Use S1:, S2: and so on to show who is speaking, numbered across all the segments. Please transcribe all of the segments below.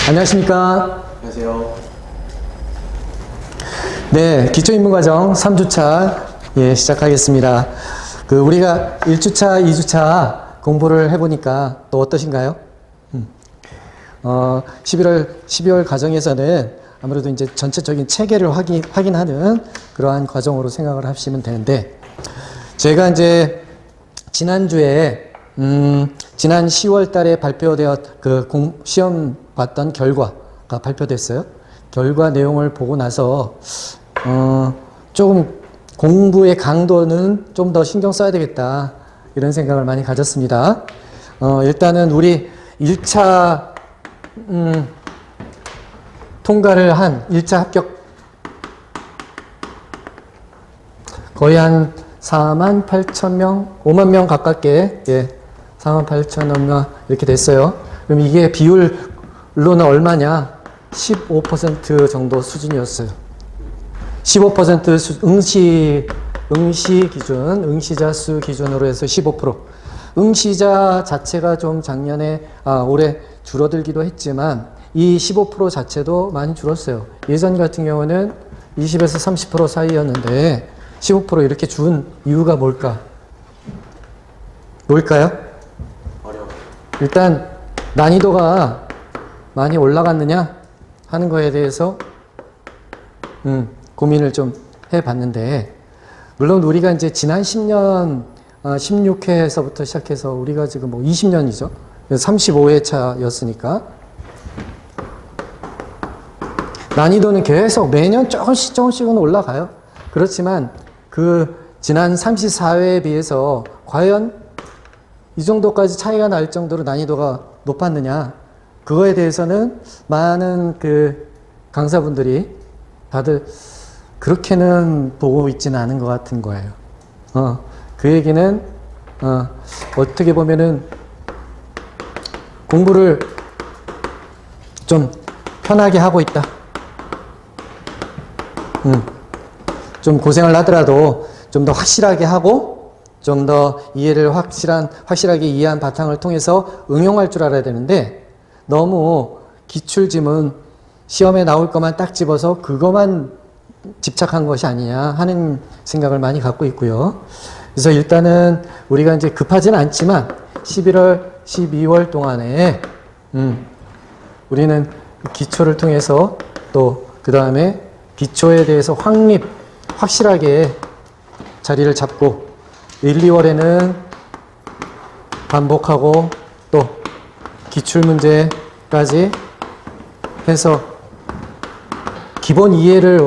S1: 안녕하십니까.
S2: 안녕하세요.
S1: 네, 기초인문과정 3주차 시작하겠습니다. 우리가 1주차, 2주차 공부를 해보니까 또 어떠신가요? 12월 과정에서는 아무래도 이제 전체적인 체계를 확인하는 그러한 과정으로 생각을 하시면 되는데, 제가 이제 지난주에 지난 10월 달에 발표되었 시험 봤던 결과가 발표됐어요. 결과 내용을 보고 나서 조금 공부의 강도는 좀 더 신경 써야 되겠다, 이런 생각을 많이 가졌습니다. 일단은 우리 1차 통과를 한 1차 합격 거의 한 48,000명, 5만 명 가깝게 48,000명 이렇게 됐어요. 그럼 이게 비율로는 얼마냐? 15% 정도 수준이었어요. 15% 응시 기준, 응시자 수 기준으로 해서 15%. 응시자 자체가 좀 올해 줄어들기도 했지만 이 15% 자체도 많이 줄었어요. 예전 같은 경우는 20에서 30% 사이였는데 15% 이렇게 준 이유가 뭘까요?
S2: 어려워.
S1: 일단 난이도가 많이 올라갔느냐 하는 거에 대해서 고민을 좀 해봤는데, 물론 우리가 이제 지난 10년 16회에서부터 시작해서 우리가 지금 20년이죠. 35회차였으니까 난이도는 계속 매년 조금씩은 올라가요. 그렇지만 지난 34회에 비해서 과연 이 정도까지 차이가 날 정도로 난이도가 높았느냐, 그거에 대해서는 많은 강사분들이 다들 그렇게는 보고 있지는 않은 것 같은 거예요. 그 얘기는 어떻게 보면은 공부를 좀 편하게 하고 있다. 좀 고생을 하더라도 좀 더 확실하게 하고 좀 더 이해를 확실하게 이해한 바탕을 통해서 응용할 줄 알아야 되는데, 너무 기출지문 시험에 나올 것만 딱 집어서 그것만 집착한 것이 아니냐 하는 생각을 많이 갖고 있고요. 그래서 일단은 우리가 이제 급하지는 않지만 11월, 12월 동안에 우리는 기초를 통해서 또 그 다음에 기초에 대해서 확실하게 자리를 잡고 1, 2월에는 반복하고 또 기출문제까지 해서 기본 이해를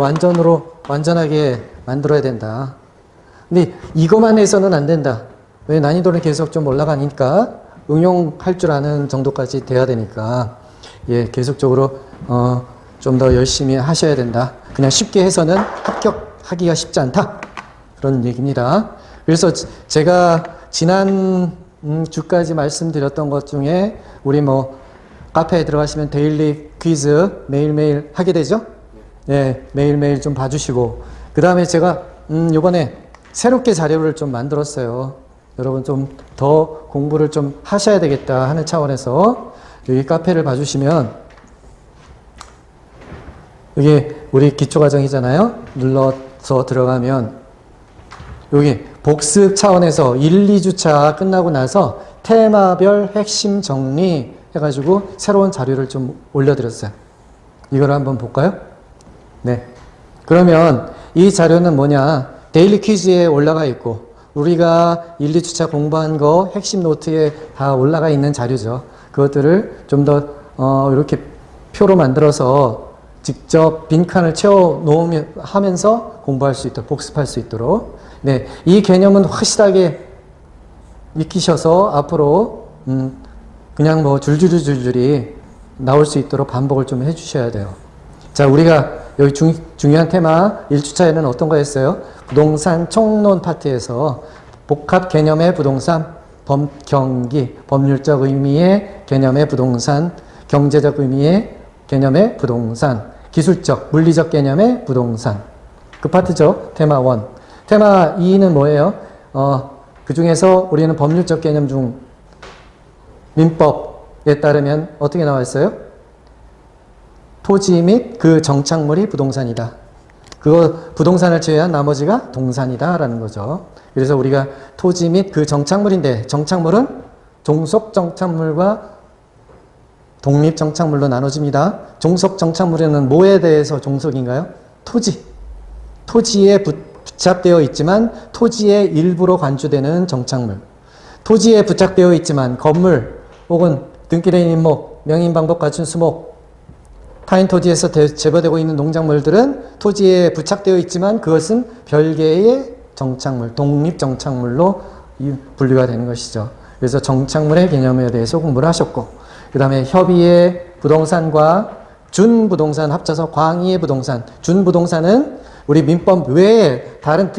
S1: 완전하게 만들어야 된다. 근데 이것만 해서는 안 된다. 왜? 난이도는 계속 좀 올라가니까 응용할 줄 아는 정도까지 돼야 되니까 계속적으로 좀 더 열심히 하셔야 된다. 그냥 쉽게 해서는 합격하기가 쉽지 않다, 그런 얘기입니다. 그래서 제가 지난 주까지 말씀드렸던 것 중에 우리 카페에 들어가시면 데일리 퀴즈 매일매일 하게 되죠? 네, 매일매일 좀 봐주시고, 그 다음에 제가 요번에 새롭게 자료를 좀 만들었어요. 여러분 좀 더 공부를 좀 하셔야 되겠다 하는 차원에서 여기 카페를 봐주시면, 이게 우리 기초과정이잖아요. 눌러서 들어가면 여기 복습 차원에서 1, 2주차 끝나고 나서 테마별 핵심 정리 해가지고 새로운 자료를 좀 올려드렸어요. 이걸 한번 볼까요? 네. 그러면 이 자료는 뭐냐? 데일리 퀴즈에 올라가 있고, 우리가 1, 2주차 공부한 거 핵심 노트에 다 올라가 있는 자료죠. 그것들을 좀 더 이렇게 표로 만들어서 직접 빈칸을 채워 하면서 공부할 수 있도록, 복습할 수 있도록. 네. 이 개념은 확실하게 익히셔서 앞으로 그냥 줄줄이 나올 수 있도록 반복을 좀 해주셔야 돼요. 자, 우리가 여기 중요한 테마 1주차에는 어떤 거였어요? 부동산 총론 파트에서 복합 개념의 부동산, 경기, 법률적 의미의 개념의 부동산, 경제적 의미의 개념의 부동산, 기술적, 물리적 개념의 부동산. 그 파트죠. 테마 1. 테마 2는 뭐예요? 그 중에서 우리는 법률적 개념 중 민법에 따르면 어떻게 나와 있어요? 토지 및 그 정착물이 부동산이다. 그거 부동산을 제외한 나머지가 동산이다라는 거죠. 그래서 우리가 토지 및 그 정착물인데 정착물은 종속 정착물과 독립 정착물로 나눠집니다. 종속 정착물에는 뭐에 대해서 종속인가요? 토지. 토지에 부착되어 있지만 토지의 일부로 간주되는 정착물. 토지에 부착되어 있지만 건물 혹은 등기된 인목, 명인 방법 갖춘 수목, 타인 토지에서 제거되고 있는 농작물들은 토지에 부착되어 있지만 그것은 별개의 정착물, 독립 정착물로 분류가 되는 것이죠. 그래서 정착물의 개념에 대해서 공부를 하셨고, 그 다음에 협의의 부동산과 준부동산 합쳐서 광의의 부동산. 준부동산은 우리 민법 외에 다른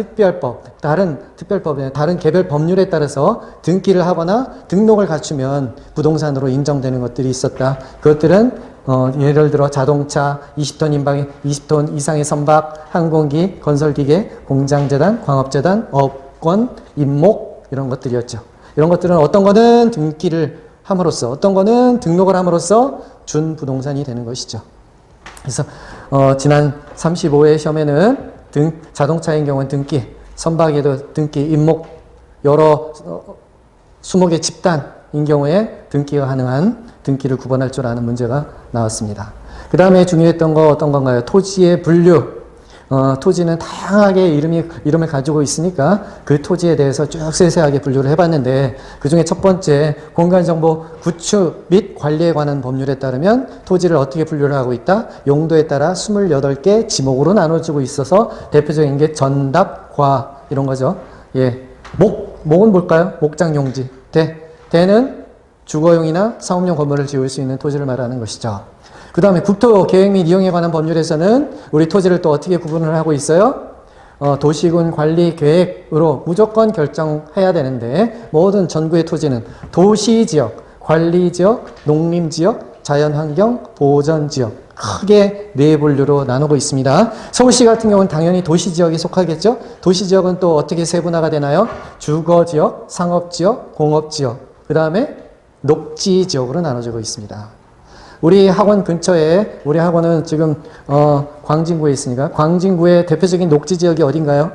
S1: 다른 개별 법률에 따라서 등기를 하거나 등록을 갖추면 부동산으로 인정되는 것들이 있었다. 그것들은 예를 들어 자동차, 20톤 이상의 선박, 항공기, 건설기계, 공장재단, 광업재단, 업권, 임목 이런 것들이었죠. 이런 것들은 어떤 거는 등기를 함으로써 어떤 거는 등록을 함으로써 준부동산이 되는 것이죠. 그래서 지난 35회 시험에는 자동차인 경우는 등기, 선박에도 등기, 임목 여러 수목의 집단인 경우에 등기가 가능한 등기를 구분할 줄 아는 문제가 나왔습니다. 그 다음에 중요했던 거 어떤 건가요? 토지의 분류. 토지는 다양하게 이름을 가지고 있으니까 그 토지에 대해서 쭉 세세하게 분류를 해봤는데 그 중에 첫 번째 공간정보 구축 및 관리에 관한 법률에 따르면 토지를 어떻게 분류를 하고 있다? 용도에 따라 28개 지목으로 나눠지고 있어서 대표적인 게 전답과 이런 거죠. 예. 목은 뭘까요? 목장용지. 대는 주거용이나 사업용 건물을 지을 수 있는 토지를 말하는 것이죠. 그 다음에 국토 계획 및 이용에 관한 법률에서는 우리 토지를 또 어떻게 구분을 하고 있어요? 도시군 관리 계획으로 무조건 결정해야 되는데 모든 전국의 토지는 도시지역, 관리지역, 농림지역, 자연환경, 보전지역 크게 네 분류로 나누고 있습니다. 서울시 같은 경우는 당연히 도시지역에 속하겠죠? 도시지역은 또 어떻게 세분화가 되나요? 주거지역, 상업지역, 공업지역, 그 다음에 녹지지역으로 나눠지고 있습니다. 우리 학원 근처에, 우리 학원은 지금 광진구에 있으니까 광진구의 대표적인 녹지지역이 어딘가요?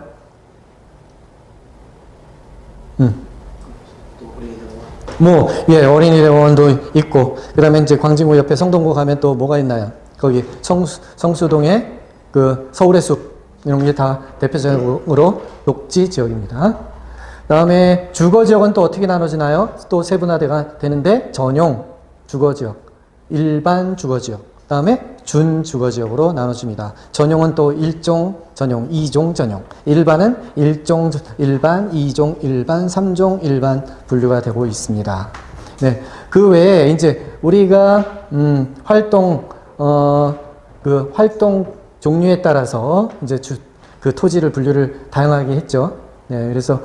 S1: 어린이대공원도 있고, 그 다음에 이제 광진구 옆에 성동구 가면 또 뭐가 있나요? 거기 성수동에 그 서울의 숲, 이런 게 다 대표적으로 녹지지역입니다. 그 다음에 주거지역은 또 어떻게 나눠지나요? 또 세분화가 되는데 전용 주거지역, 일반 주거지역, 그 다음에 준주거지역으로 나눠집니다. 전용은 또 1종 전용, 2종 전용, 일반은 1종 일반, 2종 일반, 3종 일반 분류가 되고 있습니다. 네, 그 외에 이제 우리가 활동 종류에 따라서 이제 그 토지를 분류를 다양하게 했죠. 네, 그래서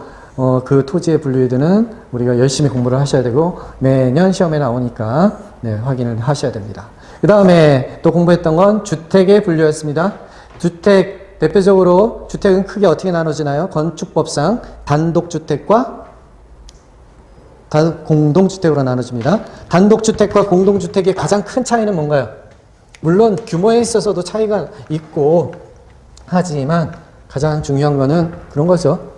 S1: 그 토지의 분류에는 우리가 열심히 공부를 하셔야 되고 매년 시험에 나오니까 네, 확인을 하셔야 됩니다. 그 다음에 또 공부했던 건 주택의 분류였습니다. 주택, 대표적으로 주택은 크게 어떻게 나눠지나요? 건축법상 단독주택과 공동주택으로 나눠집니다. 단독주택과 공동주택의 가장 큰 차이는 뭔가요? 물론 규모에 있어서도 차이가 있고 하지만 가장 중요한 거는 그런 거죠.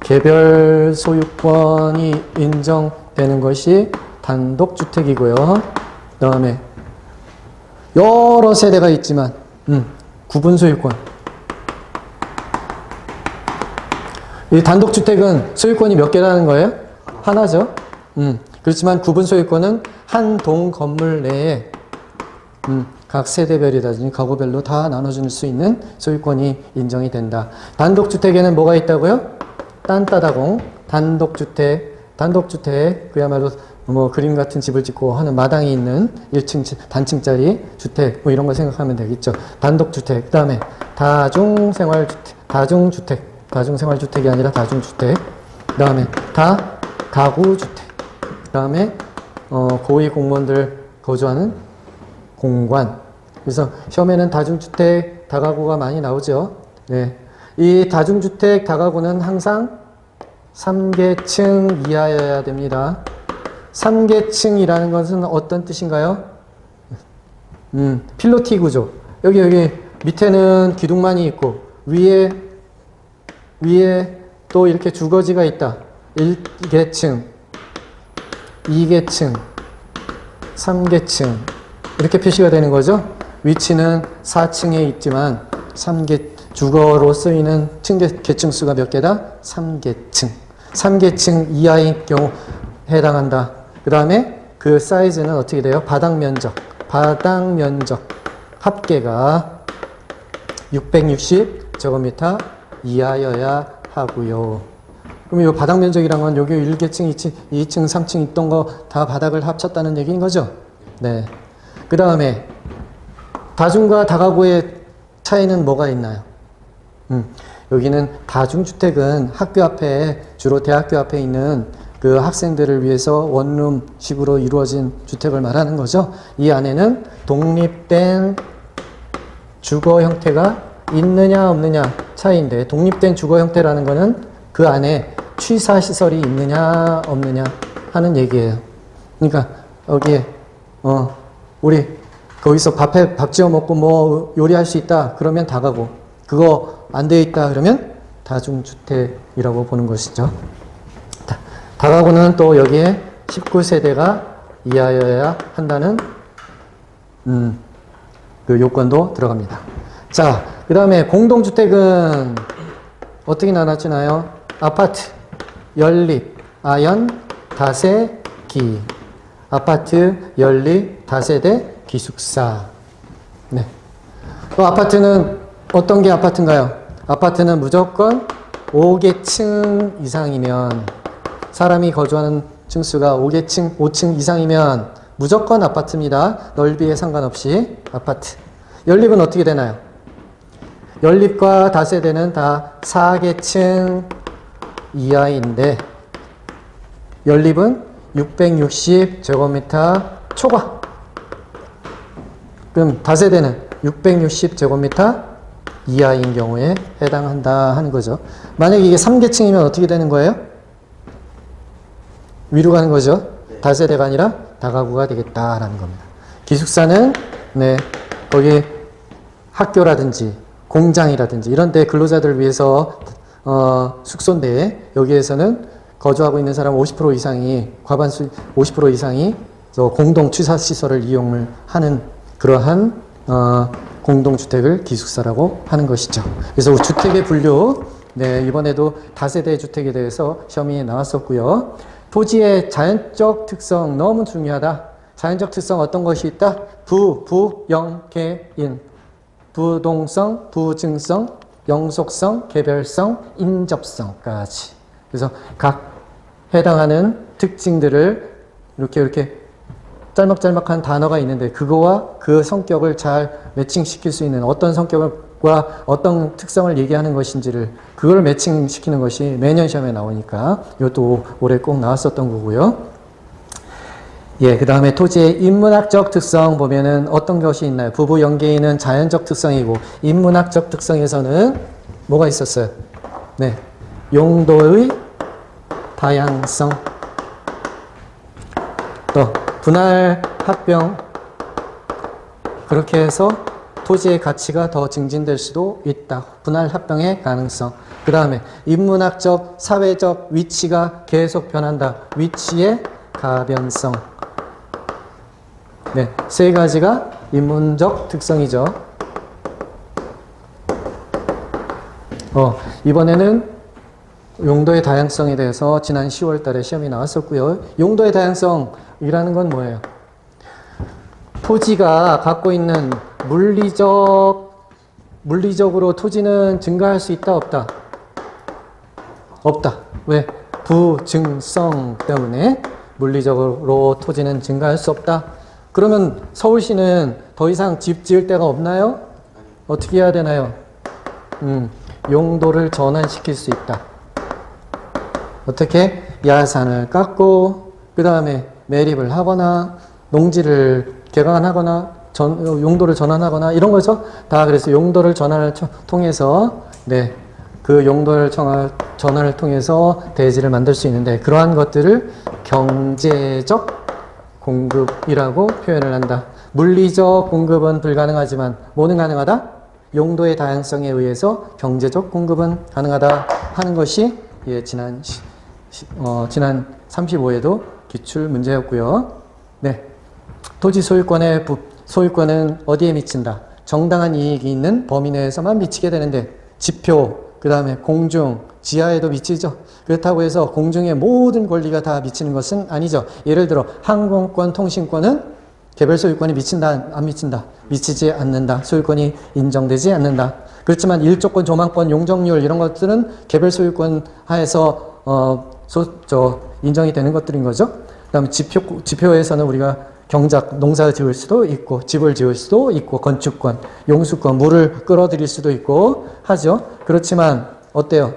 S1: 개별 소유권이 인정되는 것이 단독주택이고요. 그 다음에 여러 세대가 있지만 구분 소유권. 이 단독주택은 소유권이 몇 개라는 거예요? 하나죠. 그렇지만 구분 소유권은 한 동 건물 내에 각 세대별이라든지 가구별로 다 나눠줄 수 있는 소유권이 인정이 된다. 단독주택에는 뭐가 있다고요? 딴따다공, 단독주택, 그야말로 뭐 그림 같은 집을 짓고 하는 마당이 있는 1층 단층짜리 주택, 뭐 이런 거 생각하면 되겠죠. 단독주택, 그 다음에 다중생활주택이 아니라 다중주택, 그 다음에 다가구주택, 그 다음에 고위공무원들 거주하는 공관. 그래서 시험에는 다중주택, 다가구가 많이 나오죠. 네. 이 다중주택, 다가구는 항상 3계층 이하여야 됩니다. 3계층이라는 것은 어떤 뜻인가요? 필로티 구조. 여기 밑에는 기둥만이 있고, 위에 또 이렇게 주거지가 있다. 1계층, 2계층, 3계층. 이렇게 표시가 되는 거죠. 위치는 4층에 있지만, 주거로 쓰이는 계층 수가 몇 개다? 3계층. 3계층 이하의 경우 해당한다. 그 다음에 그 사이즈는 어떻게 돼요? 바닥 면적 합계가 660제곱미터 이하여야 하고요. 그럼 이 바닥 면적이란 건 여기 1계층, 2층, 3층 있던 거 다 바닥을 합쳤다는 얘기인 거죠? 네. 그 다음에 다중과 다가구의 차이는 뭐가 있나요? 여기는 다중주택은 학교 앞에, 주로 대학교 앞에 있는 그 학생들을 위해서 원룸식으로 이루어진 주택을 말하는 거죠. 이 안에는 독립된 주거 형태가 있느냐 없느냐 차이인데, 독립된 주거 형태라는 거는 그 안에 취사시설이 있느냐 없느냐 하는 얘기예요. 그러니까 여기에 우리 거기서 밥 지어 먹고 뭐 요리할 수 있다 그러면 다가구, 그거 안 돼 있다 그러면 다중주택이라고 보는 것이죠. 다가구는 또 여기에 19세대가 이하여야 한다는 그 요건도 들어갑니다. 자, 그 다음에 공동주택은 어떻게 나눠지나요? 아파트, 연립, 아연, 다세, 기. 아파트, 연립, 다세대, 기숙사. 네. 아파트는 어떤 게 아파트인가요? 아파트는 무조건 5계층 이상이면, 사람이 거주하는 층수가 5층 이상이면 무조건 아파트입니다. 넓이에 상관없이 아파트. 연립은 어떻게 되나요? 연립과 다세대는 다 4계층 이하인데, 연립은 660제곱미터 초과. 그럼 다세대는 660제곱미터 이하인 경우에 해당한다 하는 거죠. 만약에 이게 3계층이면 어떻게 되는 거예요? 위로 가는 거죠. 다세대가 아니라 다가구가 되겠다라는 겁니다. 기숙사는 거기 학교라든지 공장이라든지 이런 데 근로자들을 위해서 숙소인데, 여기에서는 거주하고 있는 사람 50% 이상이, 과반수 50% 이상이 공동 취사시설을 이용을 하는 그러한 공동주택을 기숙사라고 하는 것이죠. 그래서 주택의 분류, 이번에도 다세대 주택에 대해서 시험이 나왔었고요. 토지의 자연적 특성 너무 중요하다. 자연적 특성 어떤 것이 있다? 영계인. 부동성, 부증성, 영속성, 개별성, 인접성까지. 그래서 각 해당하는 특징들을 이렇게 짤막짤막한 단어가 있는데, 그거와 그 성격을 잘 매칭시킬 수 있는, 어떤 성격과 어떤 특성을 얘기하는 것인지를, 그걸 매칭시키는 것이 매년 시험에 나오니까 이것도 올해 꼭 나왔었던 거고요. 그 다음에 토지의 인문학적 특성 보면은 어떤 것이 있나요? 부부 연계인은 자연적 특성이고, 인문학적 특성에서는 뭐가 있었어요? 용도의 다양성, 또 분할 합병, 그렇게 해서 토지의 가치가 더 증진될 수도 있다. 분할 합병의 가능성. 그 다음에 인문학적, 사회적 위치가 계속 변한다. 위치의 가변성. 세 가지가 인문적 특성이죠. 이번에는 용도의 다양성에 대해서 지난 10월 달에 시험이 나왔었고요. 용도의 다양성이라는 건 뭐예요? 토지가 갖고 있는 물리적으로 토지는 증가할 수 있다, 없다? 없다. 왜? 부증성 때문에 물리적으로 토지는 증가할 수 없다. 그러면 서울시는 더 이상 집 지을 데가 없나요? 어떻게 해야 되나요? 용도를 전환시킬 수 있다. 어떻게? 야산을 깎고, 그 다음에 매립을 하거나, 농지를 개간하거나, 용도를 전환하거나, 이런 거죠. 다 그래서 용도를 전환을 통해서, 그 용도를 전환을 통해서 대지를 만들 수 있는데, 그러한 것들을 경제적 공급이라고 표현을 한다. 물리적 공급은 불가능하지만 뭐는 가능하다? 용도의 다양성에 의해서 경제적 공급은 가능하다 하는 것이 예, 지난 35회도 기출 문제였고요. 네. 토지 소유권은 어디에 미친다? 정당한 이익이 있는 범위 내에서만 미치게 되는데 지표, 그 다음에 공중, 지하에도 미치죠. 그렇다고 해서 공중의 모든 권리가 다 미치는 것은 아니죠. 예를 들어 항공권, 통신권은 개별 소유권이 미친다, 안 미친다? 미치지 않는다. 소유권이 인정되지 않는다. 그렇지만 일조권, 조망권, 용적률 이런 것들은 개별 소유권 하에서 인정이 되는 것들인 거죠. 그 다음에 지표에서는 우리가 경작, 농사 지을 수도 있고, 집을 지을 수도 있고, 건축권, 용수권, 물을 끌어들일 수도 있고 하죠. 그렇지만 어때요?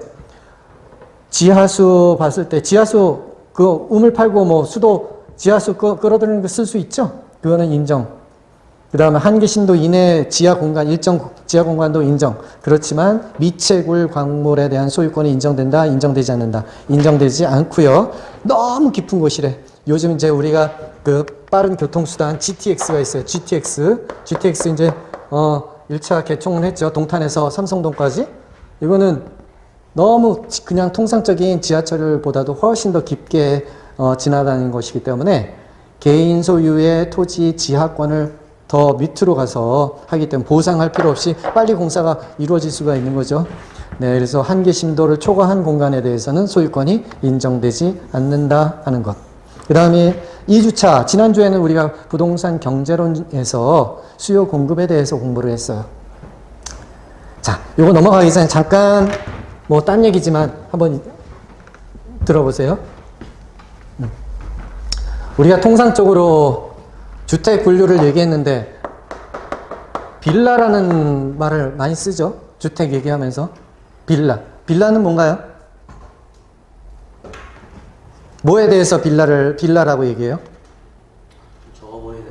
S1: 지하수 봤을 때 지하수 그 우물 팔고 뭐 수도 지하수 끌어들이는 거 쓸 수 있죠. 그거는 인정. 그 다음에 한계신도 이내 지하 공간, 일정 지하 공간도 인정. 그렇지만 미채굴 광물에 대한 소유권이 인정된다, 인정되지 않는다. 인정되지 않고요. 너무 깊은 곳이래. 요즘 이제 우리가 그 빠른 교통수단 GTX가 있어요. GTX 이제 1차 개통을 했죠. 동탄에서 삼성동까지. 이거는 너무 그냥 통상적인 지하철보다도 훨씬 더 깊게 지나다니는 것이기 때문에 개인 소유의 토지 지하권을 더 밑으로 가서 하기 때문에 보상할 필요 없이 빨리 공사가 이루어질 수가 있는 거죠. 네, 그래서 한계 심도를 초과한 공간에 대해서는 소유권이 인정되지 않는다 하는 것. 그 다음에 2주차, 지난주에는 우리가 부동산 경제론에서 수요 공급에 대해서 공부를 했어요. 자, 요거 넘어가기 전에 잠깐 뭐 딴 얘기지만 한번 들어보세요. 우리가 통상적으로 주택 분류를 얘기했는데 빌라라는 말을 많이 쓰죠. 주택 얘기하면서. 빌라는 뭔가요? 뭐에 대해서 빌라라고 얘기해요?
S2: 적어 보이는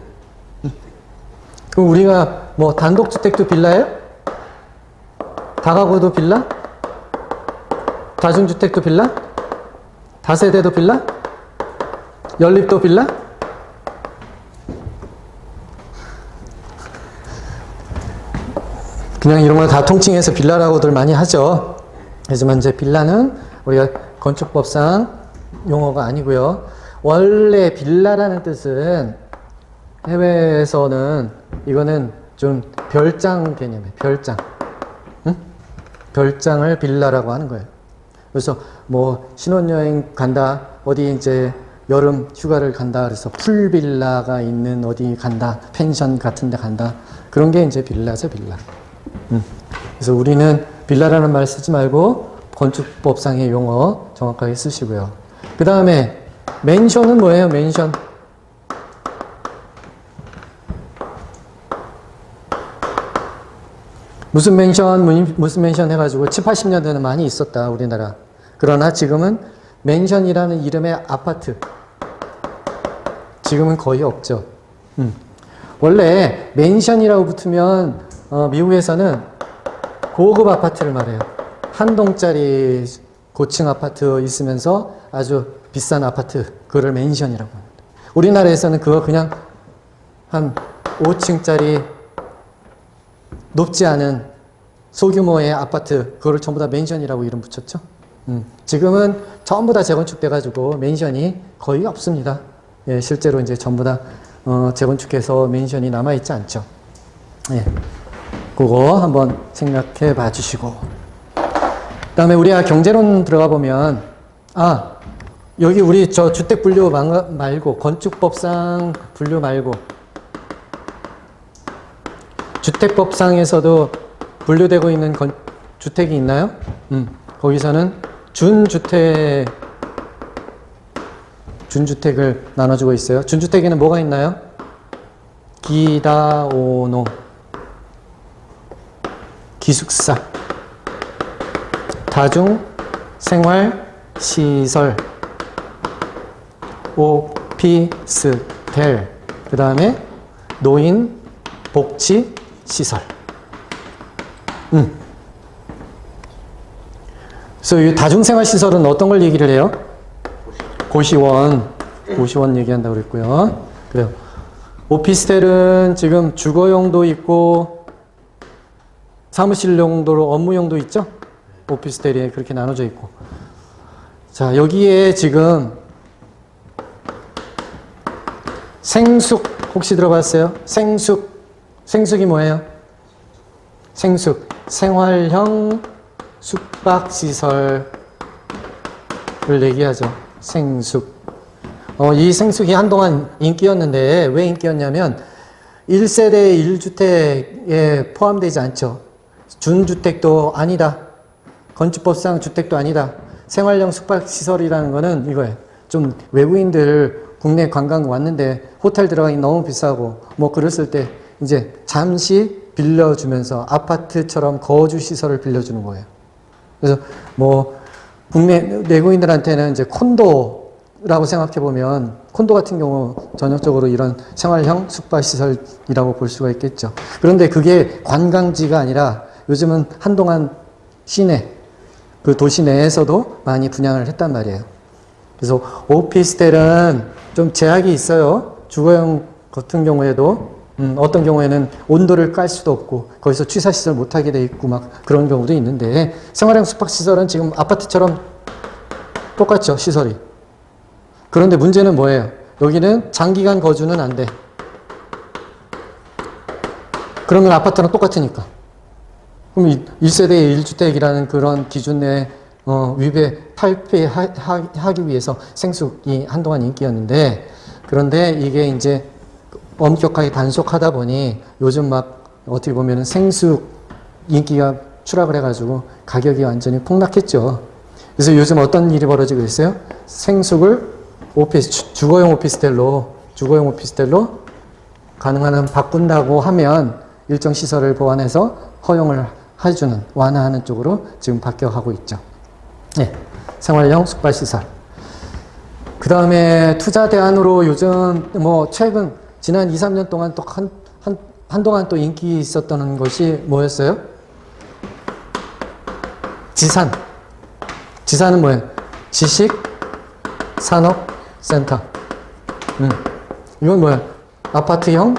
S1: 그럼 우리가 뭐 단독주택도 빌라예요? 다가구도 빌라? 다중주택도 빌라? 다세대도 빌라? 연립도 빌라? 그냥 이런 걸 다 통칭해서 빌라라고들 많이 하죠. 하지만 이제 빌라는 우리가 건축법상 용어가 아니고요. 원래 빌라라는 뜻은 해외에서는 이거는 좀 별장 개념이에요. 별장. 응? 별장을 빌라라고 하는 거예요. 그래서 뭐 신혼여행 간다, 어디 이제 여름 휴가를 간다, 그래서 풀빌라가 있는 어디 간다, 펜션 같은 데 간다. 그런 게 이제 빌라죠, 빌라. 그래서 우리는 빌라라는 말 쓰지 말고 건축법상의 용어 정확하게 쓰시고요. 그 다음에 맨션은 뭐예요? 맨션. 무슨 맨션 해가지고 7, 80년대는 많이 있었다, 우리나라. 그러나 지금은 맨션이라는 이름의 아파트. 지금은 거의 없죠. 원래 맨션이라고 붙으면 미국에서는 고급 아파트를 말해요. 한 동짜리 고층 아파트 있으면서 아주 비싼 아파트, 그거를 맨션이라고 합니다. 우리나라에서는 그거 그냥 한 5층짜리 높지 않은 소규모의 아파트, 그거를 전부 다 맨션이라고 이름 붙였죠. 지금은 전부 다 재건축돼가지고 맨션이 거의 없습니다. 예, 실제로 이제 전부 다 재건축해서 맨션이 남아있지 않죠. 예, 그거 한번 생각해 봐 주시고. 그 다음에 우리가 경제론 들어가 보면, 여기 우리 저 주택 분류 말고, 건축법상 분류 말고, 주택법상에서도 분류되고 있는 주택이 있나요? 거기서는 준주택을 나눠주고 있어요. 준주택에는 뭐가 있나요? 기다오노, 기숙사, 다중생활시설, 오피스텔, 그 다음에 노인 복지시설. 그래서 이 다중생활시설은 어떤 걸 얘기를 해요? 고시원 얘기한다고 그랬고요. 그래요. 오피스텔은 지금 주거용도 있고 사무실 용도로 업무용도 있죠? 오피스텔이 그렇게 나눠져 있고. 자, 여기에 지금 생숙 혹시 들어봤어요? 생숙이 뭐예요? 생숙, 생활형 숙박시설을 얘기하죠. 생숙. 이 생숙이 한동안 인기였는데 왜 인기였냐면 1세대 1주택에 포함되지 않죠. 준주택도 아니다. 건축법상 주택도 아니다. 생활형 숙박시설이라는 거는 이거예요. 좀 외국인들 국내 관광 왔는데 호텔 들어가기 너무 비싸고 뭐 그랬을 때 이제 잠시 빌려주면서 아파트처럼 거주시설을 빌려주는 거예요. 그래서 뭐 국내 외국인들한테는 이제 콘도라고 생각해 보면 콘도 같은 경우 전형적으로 이런 생활형 숙박시설이라고 볼 수가 있겠죠. 그런데 그게 관광지가 아니라 요즘은 한동안 시내, 그 도시 내에서도 많이 분양을 했단 말이에요. 그래서 오피스텔은 좀 제약이 있어요. 주거용 같은 경우에도 어떤 경우에는 온도를 깔 수도 없고 거기서 취사시설 못하게 돼 있고 막 그런 경우도 있는데 생활형 숙박시설은 지금 아파트처럼 똑같죠, 시설이. 그런데 문제는 뭐예요? 여기는 장기간 거주는 안 돼. 그러면 아파트랑 똑같으니까. 그럼 1세대 1주택이라는 그런 기준 내에 탈피하기 위해서 생숙이 한동안 인기였는데, 그런데 이게 이제 엄격하게 단속하다 보니 요즘 막 어떻게 보면은 생숙 인기가 추락을 해가지고 가격이 완전히 폭락했죠. 그래서 요즘 어떤 일이 벌어지고 있어요? 생숙을 주거용 오피스텔로 가능한 한 바꾼다고 하면 일정 시설을 보완해서 허용을 해주는, 완화하는 쪽으로 지금 바뀌어가고 있죠. 네, 생활형 숙박시설. 그 다음에 투자 대안으로 요즘 뭐 최근 지난 2, 3년 동안 또 한동안 또 인기 있었던 것이 뭐였어요? 지산은 뭐예요? 지식산업센터. 이건 뭐야? 아파트형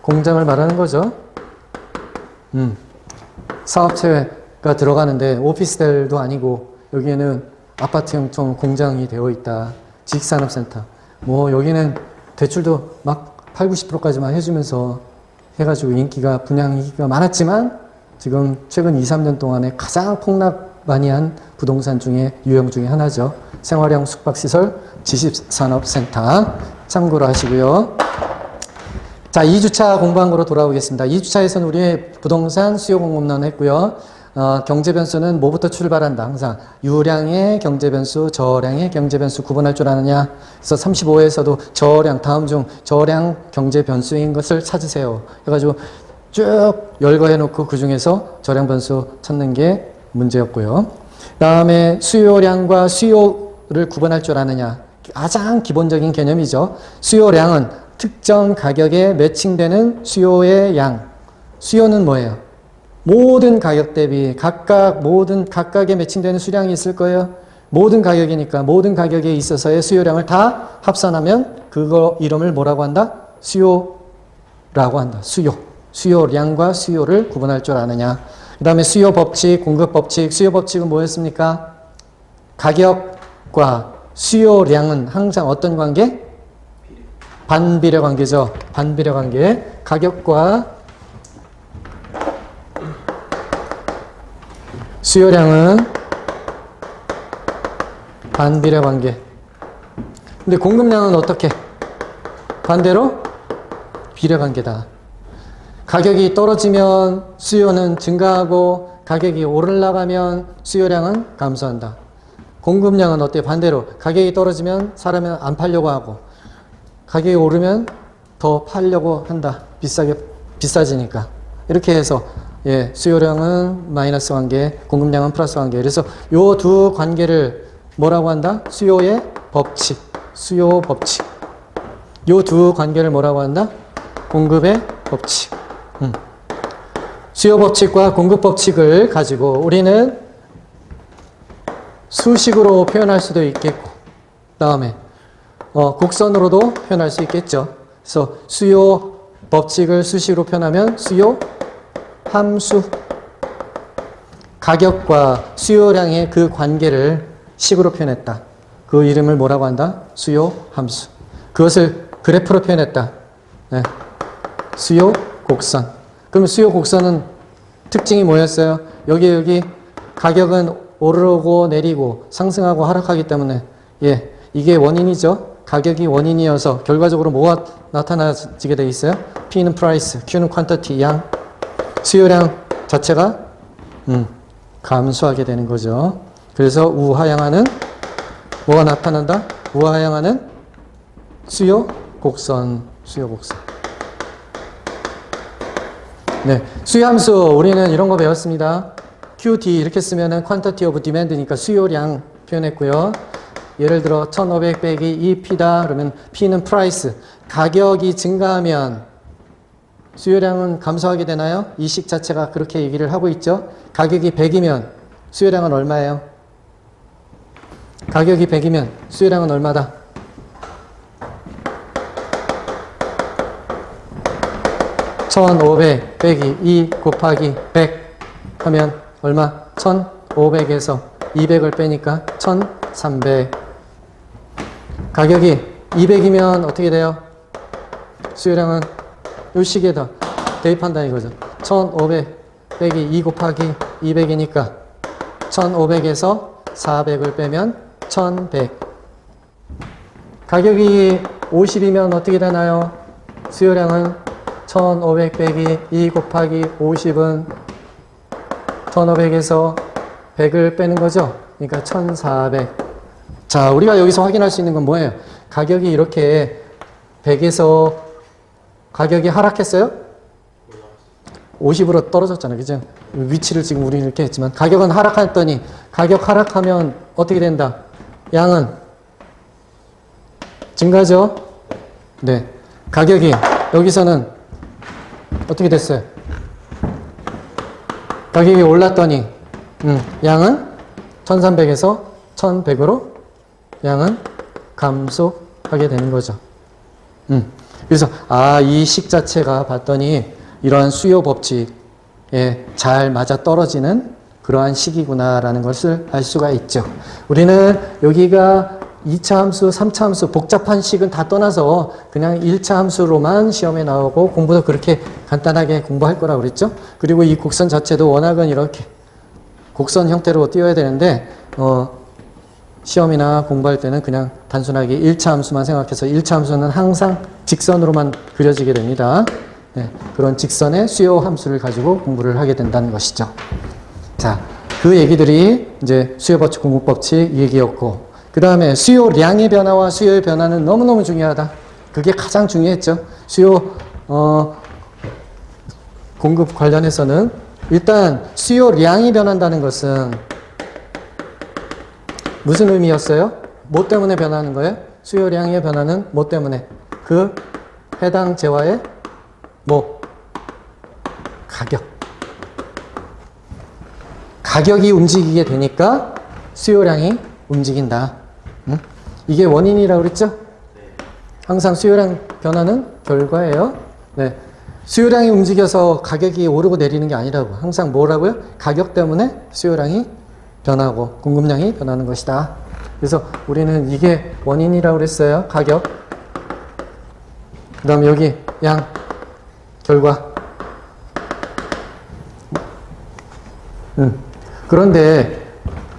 S1: 공장을 말하는 거죠. 사업체가 들어가는데 오피스텔도 아니고 여기에는 아파트형 좀 공장이 되어 있다. 지식산업센터. 뭐 여기는 대출도 막 8, 90%까지만 해주면서 해가지고 분양 인기가 많았지만 지금 최근 2, 3년 동안에 가장 폭락 많이 한 부동산 유형 중에 하나죠. 생활형 숙박시설 지식산업센터 참고로 하시고요. 자, 2주차 공부한 거로 돌아오겠습니다. 2주차에서는 우리 부동산 수요 공급론 했고요. 경제 변수는 뭐부터 출발한다? 항상 유량의 경제 변수, 저량의 경제 변수 구분할 줄 아느냐? 그래서 35회에서도 저량, 다음 중 저량 경제 변수인 것을 찾으세요. 해가지고 쭉 열거해 놓고 그 중에서 저량 변수 찾는 게 문제였고요. 다음에 수요량과 수요를 구분할 줄 아느냐? 가장 기본적인 개념이죠. 수요량은 특정 가격에 매칭되는 수요의 양. 수요는 뭐예요? 모든 가격 대비 각각에 매칭되는 수량이 있을 거예요. 모든 가격이니까 모든 가격에 있어서의 수요량을 다 합산하면 그거 이름을 뭐라고 한다? 수요라고 한다. 수요량과 수요를 구분할 줄 아느냐. 그 다음에 수요 법칙, 공급 법칙. 수요 법칙은 뭐였습니까? 가격과 수요량은 항상 어떤 관계? 반비례 관계죠. 반비례 관계. 가격과 수요량은 반비례 관계. 근데 공급량은 어떻게? 반대로 비례 관계다. 가격이 떨어지면 수요는 증가하고 가격이 올라가면 수요량은 감소한다. 공급량은 어때? 반대로 가격이 떨어지면 사람은 안 팔려고 하고 가격이 오르면 더 팔려고 한다. 비싸지니까. 이렇게 해서 수요량은 마이너스 관계, 공급량은 플러스 관계. 그래서 요 두 관계를 뭐라고 한다? 수요의 법칙, 수요 법칙. 요 두 관계를 뭐라고 한다? 공급의 법칙. 수요 법칙과 공급 법칙을 가지고 우리는 수식으로 표현할 수도 있겠고, 다음에 곡선으로도 표현할 수 있겠죠. 그래서 수요 법칙을 수식으로 표현하면 수요 함수. 가격과 수요량의 그 관계를 식으로 표현했다. 그 이름을 뭐라고 한다? 수요 함수. 그것을 그래프로 표현했다. 네. 수요 곡선. 그럼 수요 곡선은 특징이 뭐였어요? 여기 가격은 오르고 내리고 상승하고 하락하기 때문에 예, 이게 원인이죠. 가격이 원인이어서 결과적으로 뭐가 나타나지게 돼 있어요? P는 price, Q는 quantity, 양. 수요량 자체가 감소하게 되는 거죠. 그래서 우하향하는 뭐가 나타난다? 우하향하는 수요 곡선, 수요 곡선. 네, 수요함수 우리는 이런 거 배웠습니다. QD 이렇게 쓰면은 quantity of demand니까 수요량 표현했고요. 예를 들어 1500 빼기 2P다 그러면 P는 price. 가격이 증가하면 수요량은 감소하게 되나요? 이 식 자체가 그렇게 얘기를 하고 있죠. 가격이 100이면 수요량은 얼마예요? 가격이 100이면 수요량은 얼마다? (1500) 빼기 2 곱하기 100 하면 얼마? 1500에서 200을 빼니까 1300. 가격이 200이면 어떻게 돼요? 수요량은 요 식에다 대입한다 이거죠. 1500 빼기 2 곱하기 200이니까 1500에서 400을 빼면 1100. 가격이 50이면 어떻게 되나요? 수요량은 1500 빼기 2 곱하기 50은 1500에서 100을 빼는 거죠. 그러니까 1400. 자, 우리가 여기서 확인할 수 있는 건 뭐예요? 가격이 이렇게 100에서 가격이 하락했어요? 50으로 떨어졌잖아요. 그죠? 위치를 지금 우리는 이렇게 했지만 가격은 하락했더니 가격 하락하면 어떻게 된다? 양은 증가죠? 네. 가격이 여기서는 어떻게 됐어요? 가격이 올랐더니 양은 1300에서 1100으로 양은 감소하게 되는 거죠. 그래서 이 식 자체가 봤더니 이러한 수요 법칙에 잘 맞아 떨어지는 그러한 식이구나라는 것을 알 수가 있죠. 우리는 여기가 2차 함수, 3차 함수, 복잡한 식은 다 떠나서 그냥 1차 함수로만 시험에 나오고 공부도 그렇게 간단하게 공부할 거라고 그랬죠. 그리고 이 곡선 자체도 워낙은 이렇게 곡선 형태로 띄워야 되는데 시험이나 공부할 때는 그냥 단순하게 1차 함수만 생각해서 1차 함수는 항상 직선으로만 그려지게 됩니다. 네, 그런 직선의 수요 함수를 가지고 공부를 하게 된다는 것이죠. 자, 그 얘기들이 이제 수요 법칙, 공급 법칙 얘기였고, 그 다음에 수요량의 변화와 수요의 변화는 너무너무 중요하다. 그게 가장 중요했죠. 수요 공급 관련해서는 일단 수요량이 변한다는 것은 무슨 의미였어요? 뭐 때문에 변하는 거예요? 수요량의 변화는 뭐 때문에? 그 해당 재화의 뭐? 가격. 가격이 움직이게 되니까 수요량이 움직인다. 이게 원인이라고 그랬죠? 항상 수요량 변화는 결과예요. 네. 수요량이 움직여서 가격이 오르고 내리는 게 아니라고. 항상 뭐라고요? 가격 때문에 수요량이 변하고 공급량이 변하는 것이다. 그래서 우리는 이게 원인이라고 그랬어요. 가격. 그 다음에 여기 양, 결과. 그런데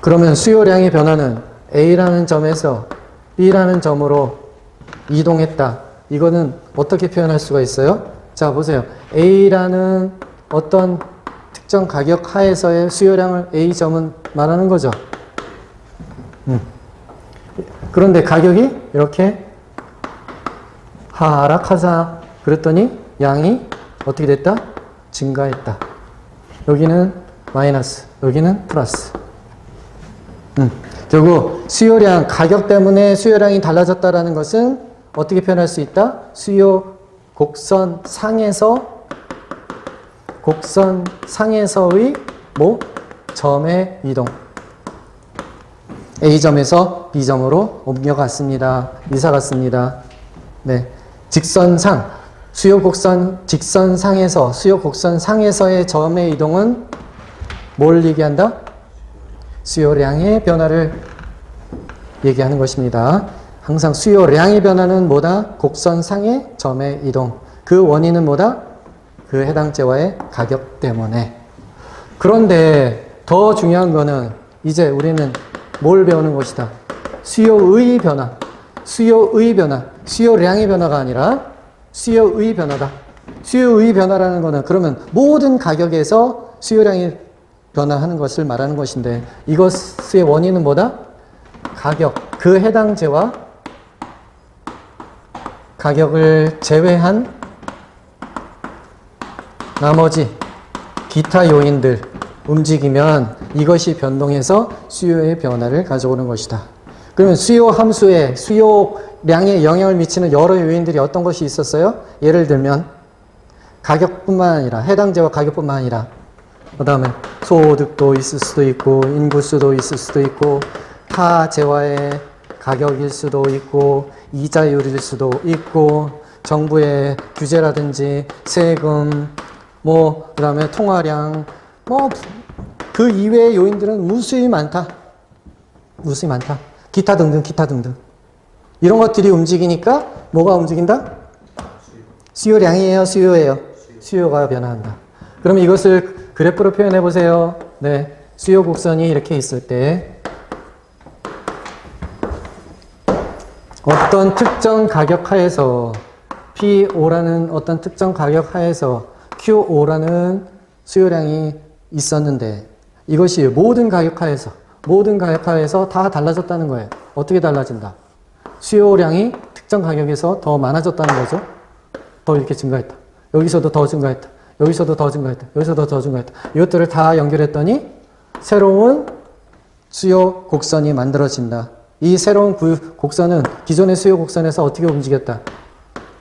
S1: 그러면 수요량의 변화는 A라는 점에서 B라는 점으로 이동했다. 이거는 어떻게 표현할 수가 있어요? 자, 보세요. A라는 어떤 특정 가격 하에서의 수요량을 A점은 말하는 거죠. 그런데 가격이 이렇게 하락하자 그랬더니 양이 어떻게 됐다? 증가했다. 여기는 마이너스, 여기는 플러스. 결국 수요량, 가격 때문에 수요량이 달라졌다라는 것은 어떻게 표현할 수 있다? 수요 곡선 상에서의 뭐? 점의 이동. A점에서 B점으로 옮겨갔습니다. 이사 갔습니다. 네. 직선상, 수요 곡선 직선상에서 수요 곡선 상에서의 점의 이동은 뭘 얘기한다? 수요량의 변화를 얘기하는 것입니다. 항상 수요량의 변화는 뭐다? 곡선상의 점의 이동. 그 원인은 뭐다? 그 해당 재화의 가격 때문에. 그런데 더 중요한 거는 이제 우리는 뭘 배우는 것이다? 수요의 변화. 수요의 변화. 수요량의 변화가 아니라 수요의 변화다. 수요의 변화라는 거는 그러면 모든 가격에서 수요량이 변화하는 것을 말하는 것인데 이것의 원인은 뭐다? 가격. 그 해당 재화 가격을 제외한 나머지 기타 요인들 움직이면 이것이 변동해서 수요의 변화를 가져오는 것이다. 그러면 수요 함수에 수요량에 영향을 미치는 여러 요인들이 어떤 것이 있었어요? 예를 들면 가격뿐만 아니라 해당 재화 가격뿐만 아니라 그 다음에 소득도 있을 수도 있고 인구수도 있을 수도 있고 타 재화의 가격일 수도 있고 이자율일 수도 있고 정부의 규제라든지 세금 그 다음에 통화량 그 이외의 요인들은 무수히 많다. 무수히 많다. 기타 등등 기타 등등 이런 것들이 움직이니까 뭐가 움직인다? 수요량이에요? 수요예요? 수요가 변화한다. 그러면 이것을 그래프로 표현해 보세요. 네, 수요 곡선이 이렇게 있을 때 어떤 특정 가격 하에서 P5라는 어떤 특정 가격 하에서 Q5라는 수요량이 있었는데 이것이 모든 가격 하에서 다 달라졌다는 거예요. 어떻게 달라진다? 수요량이 특정 가격에서 더 많아졌다는 거죠. 더 이렇게 증가했다. 여기서도 더 증가했다. 여기서도 더 증가했다. 여기서도 더 증가했다. 이것들을 다 연결했더니 새로운 수요 곡선이 만들어진다. 이 새로운 곡선은 기존의 수요 곡선에서 어떻게 움직였다?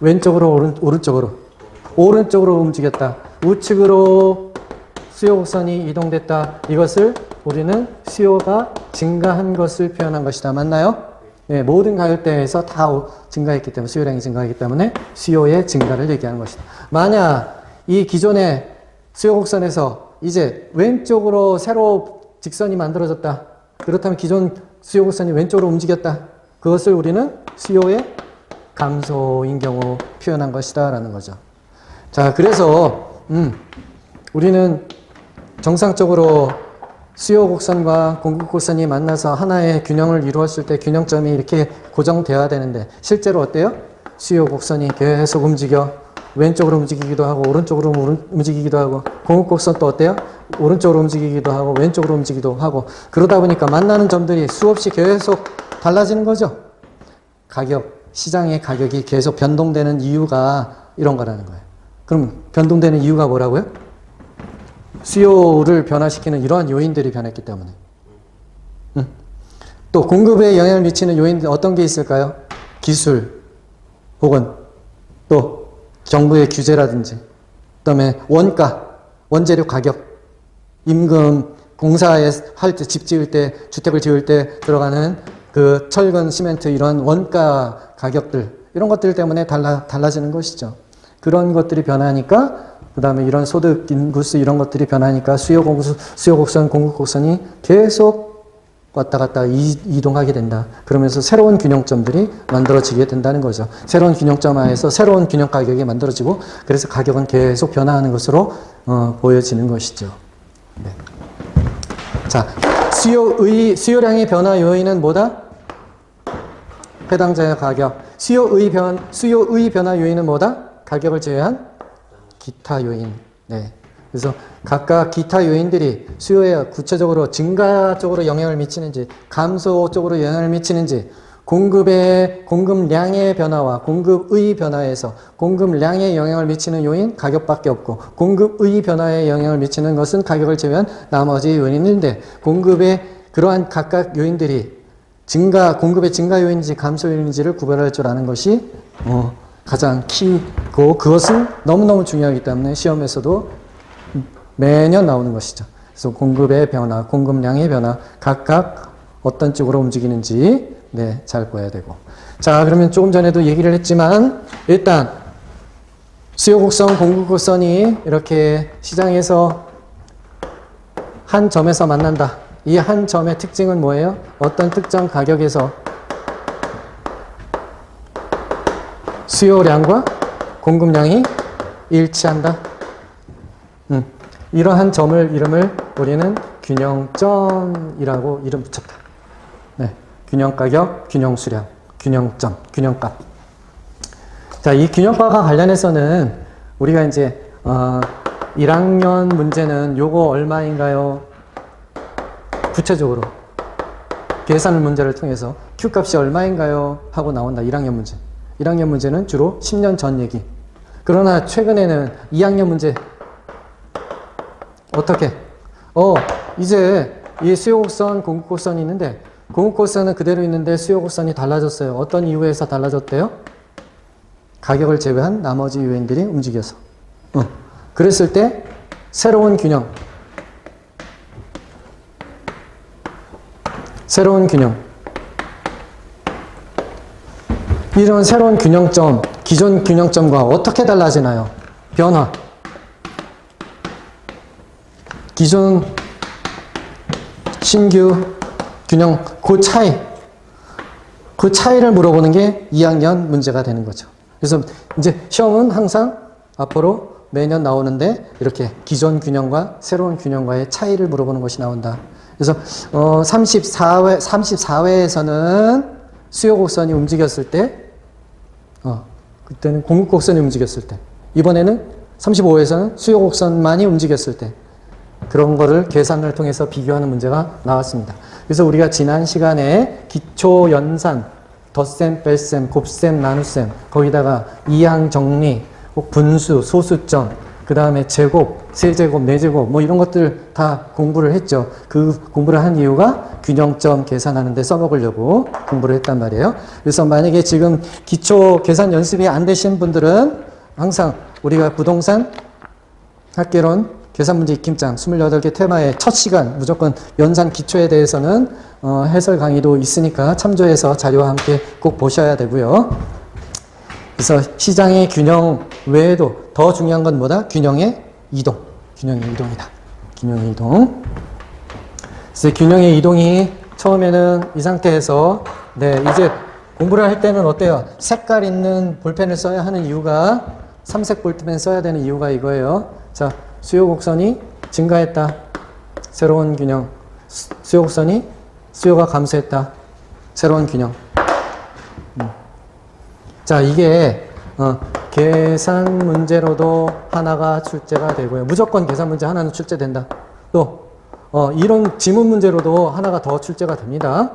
S1: 왼쪽으로 오른쪽으로 움직였다. 우측으로 수요 곡선이 이동됐다. 이것을 우리는 수요가 증가한 것을 표현한 것이다. 맞나요? 네, 모든 가격대에서 다 증가했기 때문에 수요량이 증가했기 때문에 수요의 증가를 얘기하는 것이다. 만약 이 기존의 수요 곡선에서 이제 왼쪽으로 새로 직선이 만들어졌다. 그렇다면 기존 수요 곡선이 왼쪽으로 움직였다. 그것을 우리는 수요의 감소인 경우 표현한 것이다 라는 거죠. 자, 그래서 우리는 정상적으로 수요 곡선과 공급 곡선이 만나서 하나의 균형을 이루었을 때 균형점이 이렇게 고정되어야 되는데 실제로 어때요? 수요 곡선이 계속 움직여 왼쪽으로 움직이기도 하고 오른쪽으로 움직이기도 하고 공급 곡선 또 어때요? 오른쪽으로 움직이기도 하고 왼쪽으로 움직이기도 하고 그러다 보니까 만나는 점들이 수없이 계속 달라지는 거죠. 시장의 가격이 계속 변동되는 이유가 이런 거라는 거예요. 그럼 변동되는 이유가 뭐라고요? 수요를 변화시키는 이러한 요인들이 변했기 때문에. 또 공급에 영향을 미치는 요인들 어떤 게 있을까요? 기술 혹은 또 정부의 규제라든지 그다음에 원가, 원재료 가격, 임금, 공사에 할 때 집 지을 때 주택을 지을 때 들어가는 그 철근, 시멘트 이런 원가 가격들 이런 것들 때문에 달라지는 것이죠. 그런 것들이 변하니까 그 다음에 이런 소득, 인구수 이런 것들이 변하니까 수요 곡선, 공급 곡선이 계속 왔다 갔다 이동하게 된다. 그러면서 새로운 균형점들이 만들어지게 된다는 거죠. 새로운 균형점 하에서 새로운 균형 가격이 만들어지고 그래서 가격은 계속 변화하는 것으로 보여지는 것이죠. 네. 자, 수요량의 변화 요인은 뭐다? 해당 재화 가격. 수요의 변화 요인은 뭐다? 가격을 제외한 기타 요인. 네. 그래서 각각 기타 요인들이 수요에 구체적으로 증가 쪽으로 영향을 미치는지, 감소 쪽으로 영향을 미치는지, 공급량의 변화와 공급의 변화에서 공급량에 영향을 미치는 요인 가격밖에 없고, 공급의 변화에 영향을 미치는 것은 가격을 제외한 나머지 요인인데, 공급의 그러한 각각 요인들이 공급의 증가 요인인지 감소 요인인지를 구별할 줄 아는 것이 가장 키고, 그것은 너무너무 중요하기 때문에 시험에서도 매년 나오는 것이죠. 그래서 공급의 변화, 공급량의 변화, 각각 어떤 쪽으로 움직이는지 네, 잘 보여야 되고. 자, 그러면 조금 전에도 얘기를 했지만, 일단, 수요 곡선, 공급 곡선이 이렇게 시장에서 한 점에서 만난다. 이 한 점의 특징은 뭐예요? 어떤 특정 가격에서 수요량과 공급량이 일치한다. 이러한 점을 이름을 우리는 균형점이라고 이름 붙였다. 네, 균형가격, 균형수량, 균형점, 균형값. 자, 이 균형과가 관련해서는 우리가 이제 1학년 문제는 요거 얼마인가요? 구체적으로 계산 문제를 통해서 Q값이 얼마인가요? 하고 나온다. 1학년 문제. 1학년 문제는 주로 10년 전 얘기. 그러나 최근에는 2학년 문제 어떻게? 이제 이 수요곡선, 공급곡선이 있는데 공급곡선은 그대로 있는데 수요곡선이 달라졌어요. 어떤 이유에서 달라졌대요? 가격을 제외한 나머지 요인들이 움직여서. 그랬을 때 새로운 균형. 새로운 균형. 이런 새로운 균형점, 기존 균형점과 어떻게 달라지나요? 변화. 기존, 신규, 균형, 그 차이. 그 차이를 물어보는 게 2학년 문제가 되는 거죠. 그래서 이제 시험은 항상 앞으로 매년 나오는데 이렇게 기존 균형과 새로운 균형과의 차이를 물어보는 것이 나온다. 그래서 34회에서는 수요곡선이 움직였을 때 그때는 공급곡선이 움직였을 때 이번에는 35회에서는 수요곡선만이 움직였을 때 그런 거를 계산을 통해서 비교하는 문제가 나왔습니다. 그래서 우리가 지난 시간에 기초 연산, 덧셈, 뺄셈, 곱셈, 나눗셈 거기다가 이항 정리, 분수, 소수점, 그 다음에 제곱, 세제곱, 네제곱 뭐 이런 것들 다 공부를 했죠. 그 공부를 한 이유가 균형점 계산하는 데 써먹으려고 공부를 했단 말이에요. 그래서 만약에 지금 기초 계산 연습이 안 되신 분들은 항상 우리가 부동산, 학개론, 계산문제 익힘장 28개 테마의 첫 시간 무조건 연산 기초에 대해서는 해설 강의도 있으니까 참조해서 자료와 함께 꼭 보셔야 되고요. 그래서 시장의 균형 외에도 더 중요한 건 뭐다? 균형의 이동. 균형의 이동이다. 균형의 이동. 그래서 균형의 이동이 처음에는 이 상태에서 이제 공부를 할 때는 어때요? 색깔 있는 볼펜을 써야 하는 이유가 삼색 볼펜 써야 되는 이유가 이거예요. 자, 수요곡선이 증가했다. 새로운 균형. 수요곡선이 수요가 감소했다. 새로운 균형. 자, 이게 계산 문제로도 하나가 출제가 되고요. 무조건 계산 문제 하나는 출제된다. 또 이런 지문 문제로도 하나가 더 출제가 됩니다.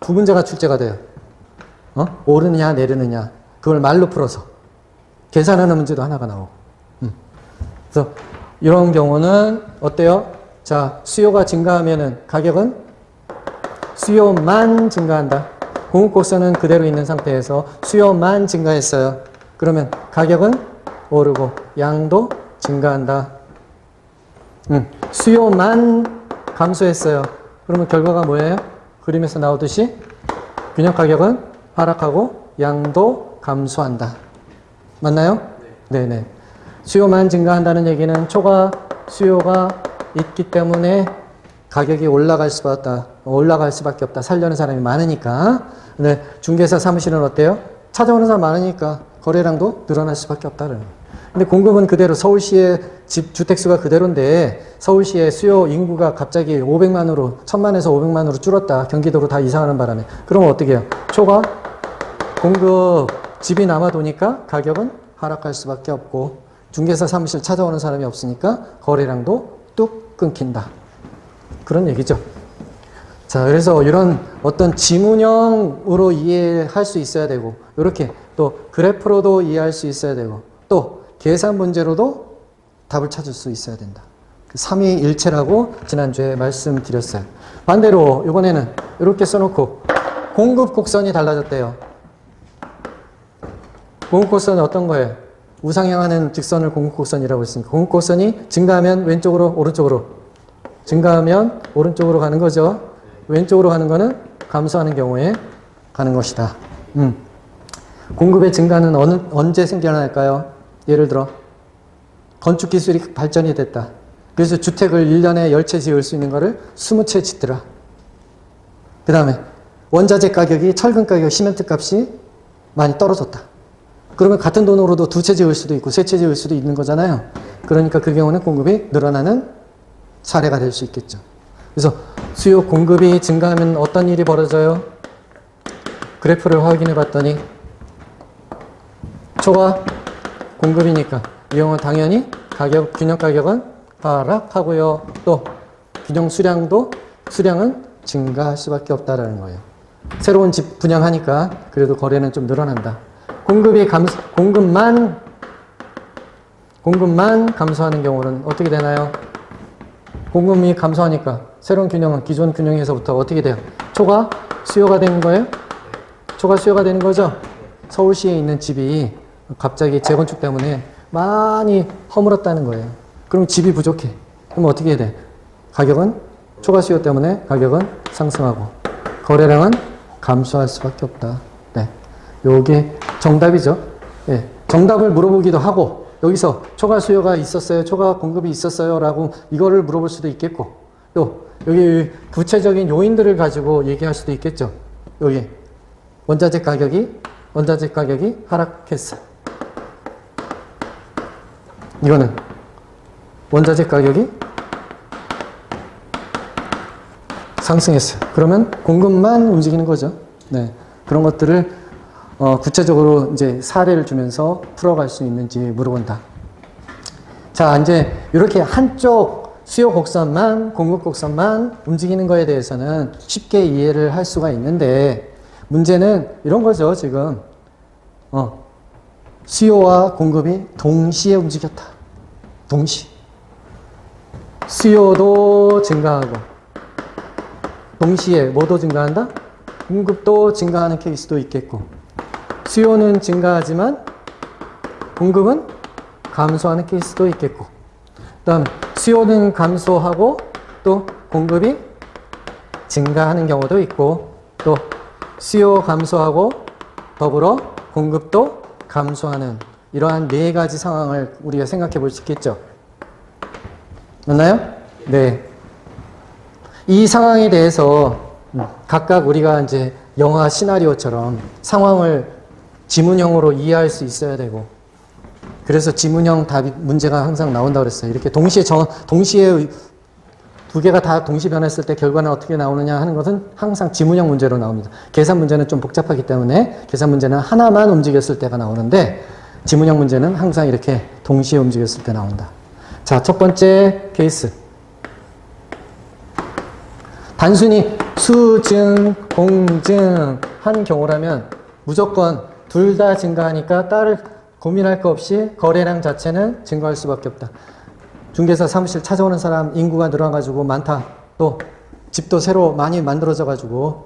S1: 두 문제가 출제가 돼요. 오르느냐 내리느냐 그걸 말로 풀어서 계산하는 문제도 하나가 나오고. 그래서 이런 경우는 어때요? 자, 수요가 증가하면은 가격은 수요만 증가한다. 공급곡선은 그대로 있는 상태에서 수요만 증가했어요. 그러면 가격은 오르고 양도 증가한다. 수요만 감소했어요. 그러면 결과가 뭐예요? 그림에서 나오듯이 균형 가격은 하락하고 양도 감소한다. 맞나요? 네네. 수요만 증가한다는 얘기는 초과 수요가 있기 때문에 가격이 올라갈 수밖에 없다. 살려는 사람이 많으니까. 근데 중개사 사무실은 어때요? 찾아오는 사람 많으니까 거래량도 늘어날 수밖에 없다. 근데 공급은 그대로 서울시의 주택수가 그대로인데 서울시의 수요 인구가 갑자기 500만으로 1000만에서 500만으로 줄었다. 경기도로 다 이사하는 바람에. 그러면 어떻게 해요? 초과 공급 집이 남아도니까 가격은 하락할 수밖에 없고 중개사 사무실 찾아오는 사람이 없으니까 거래량도 뚝 끊긴다. 그런 얘기죠. 자, 그래서 이런 어떤 지문형으로 이해할 수 있어야 되고, 이렇게 또 그래프로도 이해할 수 있어야 되고, 또 계산 문제로도 답을 찾을 수 있어야 된다. 삼위일체라고 지난주에 말씀드렸어요. 반대로 이번에는 이렇게 써놓고 공급 곡선이 달라졌대요. 공급 곡선은 어떤 거예요? 우상향하는 직선을 공급 곡선이라고 했으니까 공급 곡선이 증가하면 왼쪽으로 오른쪽으로 증가하면 오른쪽으로 가는 거죠. 왼쪽으로 가는 거는 감소하는 경우에 가는 것이다. 공급의 증가는 언제 생겨날까요? 예를 들어 건축 기술이 발전이 됐다. 그래서 주택을 1년에 10채 지을 수 있는 거를 20채 짓더라. 그 다음에 원자재 가격이, 철근 가격, 시멘트 값이 많이 떨어졌다. 그러면 같은 돈으로도 2채 지을 수도 있고 3채 지을 수도 있는 거잖아요. 그러니까 그 경우는 공급이 늘어나는 사례가 될 수 있겠죠. 그래서 수요 공급이 증가하면 어떤 일이 벌어져요? 그래프를 확인해 봤더니 초과 공급이니까 이 경우는 당연히 균형 가격은 하락하고요. 또 균형 수량은 증가할 수밖에 없다라는 거예요. 새로운 집 분양하니까 그래도 거래는 좀 늘어난다. 공급만 감소하는 경우는 어떻게 되나요? 공급이 감소하니까 새로운 균형은 기존 균형에서부터 어떻게 돼요? 초과 수요가 되는 거예요? 초과 수요가 되는 거죠? 서울시에 있는 집이 갑자기 재건축 때문에 많이 허물었다는 거예요. 그럼 집이 부족해. 그럼 어떻게 해야 돼? 초과 수요 때문에 가격은 상승하고 거래량은 감소할 수밖에 없다. 네. 요게 정답이죠. 예. 정답을 물어보기도 하고 여기서 초과 수요가 있었어요? 초과 공급이 있었어요? 라고 이거를 물어볼 수도 있겠고 또 여기 구체적인 요인들을 가지고 얘기할 수도 있겠죠. 여기 원자재 가격이 하락했어. 이거는 원자재 가격이 상승했어요. 그러면 공급만 움직이는 거죠. 네. 그런 것들을 구체적으로 이제 사례를 주면서 풀어갈 수 있는지 물어본다. 자, 이제 이렇게 한쪽 수요 곡선만, 공급 곡선만 움직이는 거에 대해서는 쉽게 이해를 할 수가 있는데 문제는 이런 거죠, 지금. 수요와 공급이 동시에 움직였다. 동시. 수요도 증가하고 동시에 뭐도 증가한다? 공급도 증가하는 케이스도 있겠고 수요는 증가하지만 공급은 감소하는 케이스도 있겠고 그다음 수요는 감소하고 또 공급이 증가하는 경우도 있고 또 수요 감소하고 더불어 공급도 감소하는 이러한 네 가지 상황을 우리가 생각해 볼 수 있겠죠. 맞나요? 네. 이 상황에 대해서 각각 우리가 이제 영화 시나리오처럼 상황을 지문형으로 이해할 수 있어야 되고 그래서 지문형 답이 문제가 항상 나온다고 그랬어요. 이렇게 동시에 두 개가 다 동시 변했을 때 결과는 어떻게 나오느냐 하는 것은 항상 지문형 문제로 나옵니다. 계산 문제는 좀 복잡하기 때문에 계산 문제는 하나만 움직였을 때가 나오는데 지문형 문제는 항상 이렇게 동시에 움직였을 때 나온다. 자, 첫 번째 케이스. 단순히 수증, 공증 한 경우라면 무조건 둘 다 증가하니까 따를 고민할 거 없이 거래량 자체는 증가할 수밖에 없다. 중개사 사무실 찾아오는 사람 인구가 늘어나가지고 많다. 또 집도 새로 많이 만들어져가지고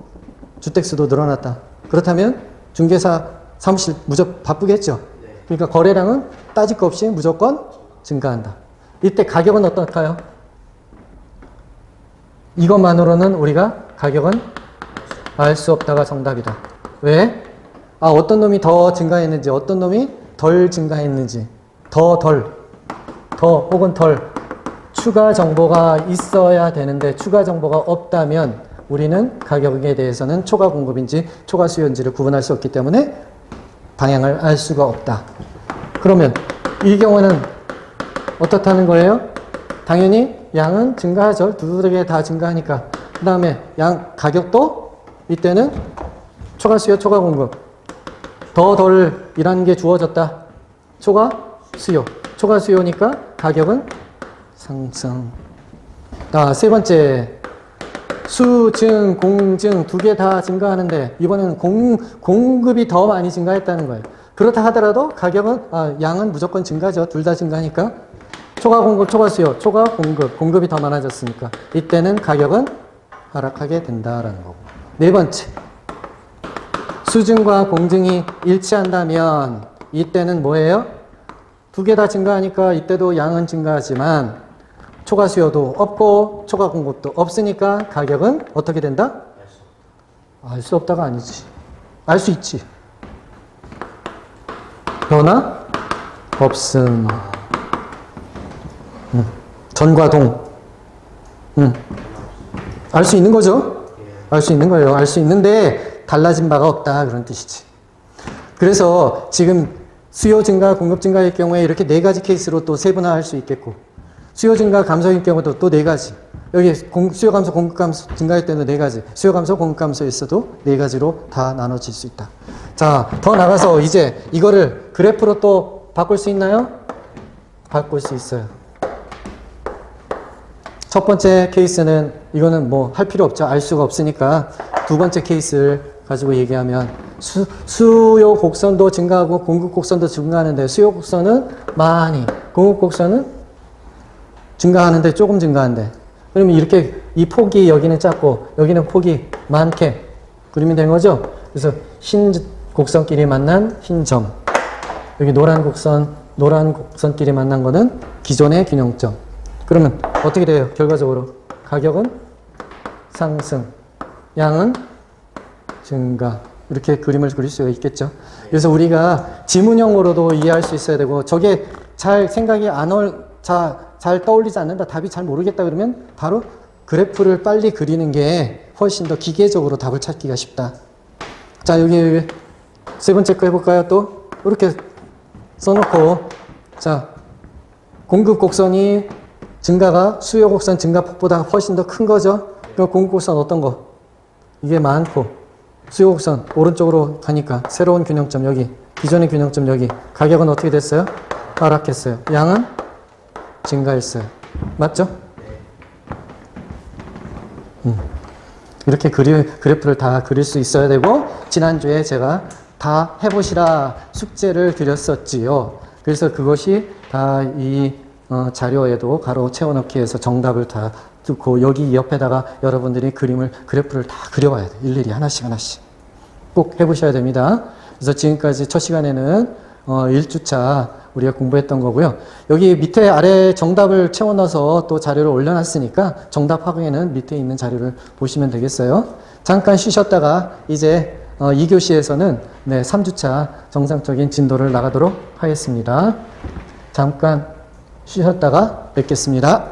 S1: 주택수도 늘어났다. 그렇다면 중개사 사무실 무조건 바쁘겠죠. 그러니까 거래량은 따질 거 없이 무조건 증가한다. 이때 가격은 어떨까요? 이것만으로는 우리가 가격은 알 수 없다가 정답이다. 왜? 어떤 놈이 더 증가했는지, 어떤 놈이 덜 증가했는지, 더 혹은 덜 추가 정보가 있어야 되는데 추가 정보가 없다면 우리는 가격에 대해서는 초과 공급인지 초과 수요인지를 구분할 수 없기 때문에 방향을 알 수가 없다. 그러면 이 경우는 어떻다는 거예요? 당연히 양은 증가하죠. 두 개 다 증가하니까. 그 다음에 가격도 이때는 초과 수요, 초과 공급. 덜이라는 게 주어졌다. 초과 수요. 초과 수요니까 가격은 상승. 세 번째. 수증, 공증 두 개 다 증가하는데 이번에는 공급이 더 많이 증가했다는 거예요. 그렇다 하더라도 가격은, 양은 무조건 증가죠. 둘 다 증가하니까. 초과 공급, 초과 수요, 초과 공급이 더 많아졌으니까 이때는 가격은 하락하게 된다라는 거고. 네 번째, 수증과 공증이 일치한다면 이때는 뭐예요? 두 개 다 증가하니까 이때도 양은 증가하지만 초과 수요도 없고 초과 공급도 없으니까 가격은 어떻게 된다? 알 수 없다가 아니지. 알 수 있지. 변화 없음. 전과 동. 알 수 있는 거죠? 알 수 있는 거예요. 알 수 있는데 달라진 바가 없다 그런 뜻이지. 그래서 지금 수요 증가, 공급 증가일 경우에 이렇게 네 가지 케이스로 또 세분화할 수 있겠고, 수요 증가, 감소일 경우도 또 네 가지. 여기 수요 감소, 공급 감소 증가할 때는 네 가지. 수요 감소, 공급 감소 있어도 네 가지로 다 나눠질 수 있다. 자, 더 나가서 이제 이거를 그래프로 또 바꿀 수 있나요? 바꿀 수 있어요. 첫 번째 케이스는 이거는 뭐 할 필요 없죠. 알 수가 없으니까 두 번째 케이스를 가지고 얘기하면 수요 곡선도 증가하고 공급 곡선도 증가하는데 수요 곡선은 많이, 공급 곡선은 증가하는데 조금 증가한데, 그러면 이렇게 이 폭이 여기는 작고 여기는 폭이 많게 그리면 되는 거죠. 그래서 흰 곡선끼리 만난 흰 점, 여기 노란 곡선끼리 만난 거는 기존의 균형점. 그러면 어떻게 돼요? 결과적으로 가격은 상승, 양은 증가. 이렇게 그림을 그릴 수가 있겠죠. 그래서 우리가 지문형으로도 이해할 수 있어야 되고, 저게 잘 생각이 잘 떠올리지 않는다, 답이 잘 모르겠다 그러면 바로 그래프를 빨리 그리는 게 훨씬 더 기계적으로 답을 찾기가 쉽다. 자, 여기 세 번째 거 해볼까요? 또 이렇게 써놓고, 자, 공급 곡선이 증가가 수요 곡선 증가폭보다 훨씬 더 큰 거죠. 그럼 공급 곡선 어떤 거? 이게 많고, 수요 곡선 오른쪽으로 가니까 새로운 균형점 여기, 기존의 균형점 여기. 가격은 어떻게 됐어요? 하락했어요. 양은 증가했어요. 맞죠? 이렇게 그래프를 다 그릴 수 있어야 되고, 지난주에 제가 다 해보시라 숙제를 드렸었지요. 그래서 그것이 다 이 자료에도 가로 채워넣기 해서 정답을 다 듣고, 여기 옆에다가 여러분들이 그래프를 다 그려봐야 돼요. 일일이 하나씩 꼭 해보셔야 됩니다. 그래서 지금까지 첫 시간에는 1주차 우리가 공부했던 거고요. 여기 밑에 아래 정답을 채워넣어서 또 자료를 올려놨으니까 정답 확인은 밑에 있는 자료를 보시면 되겠어요. 잠깐 쉬셨다가 이제 2교시에서는 3주차 정상적인 진도를 나가도록 하겠습니다. 잠깐 쉬셨다가 뵙겠습니다.